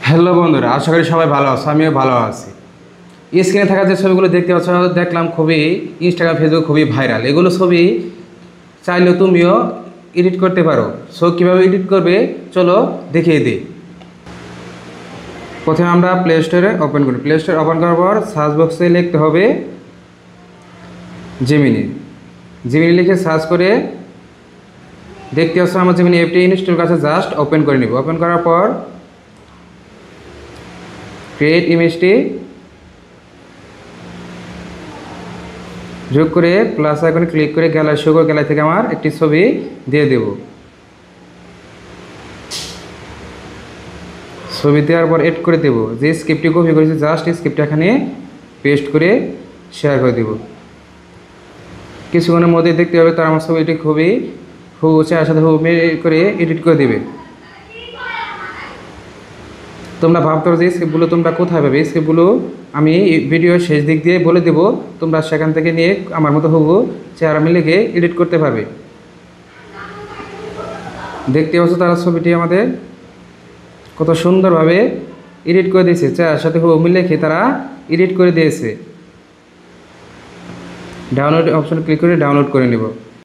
Hello বন্ধুরা, আশা করি সবাই ভালো আছো। আমিও ভালো আছি। স্ক্রিনে থাকা যে ছবিগুলো দেখতে পাচ্ছ, দেখলাম খুবই ইনস্টাগ্রাম ফেসবুক খুবই ভাইরাল। এগুলো ছবি চাইলেও তুমিও এডিট করতে পারো। সো কীভাবে এডিট করবে চলো দেখিয়ে দিই। প্রথমে আমরা প্লে স্টোরে ওপেন করি। প্লে স্টোর ওপেন করার পর সার্চ বক্সে লিখতে হবে জেমিনি। জেমিনি লিখে সার্চ করে দেখতে পাচ্ছ আমার জেমিনি অ্যাপটি ইনস্টল কাছে জাস্ট ওপেন করে নিব। ওপেন করার পর ক্রিয়েট ইমেজটি যোগ করে প্লাস আইকনে ক্লিক করে গ্যালারি শো করে গ্যালারি থেকে আমার একটি ছবি দিয়ে দেব। ছবি দেওয়ার পর এড করে দেব। যে স্ক্রিপ্টটি কপি করেছি জাস্ট স্ক্রিপ্টটা এখানে পেস্ট করে শেয়ার করে দেব। কিছুক্ষণের মধ্যে দেখতে হবে তার আমার ছবিটি খুবই চেয়ার সাথে করে এডিট করে দেবে। তোমরা ভাবতে পারো যে স্ক্রিপ্টগুলো তোমরা কোথায় পাবে। স্ক্রিপ্টগুলো আমি ভিডিওর শেষ দিক দিয়ে বলে দেবো, তোমরা সেখান থেকে নিয়ে আমার মতো চেহারা আমি লিখে এডিট করতে পারবে। দেখতে পাচ্ছ তারা ছবিটি আমাদের কত সুন্দরভাবে এডিট করে দিয়েছে। চেহারার সাথে লিখে তারা এডিট করে দিয়েছে। ডাউনলোড অপশন ক্লিক করে ডাউনলোড করে নেব।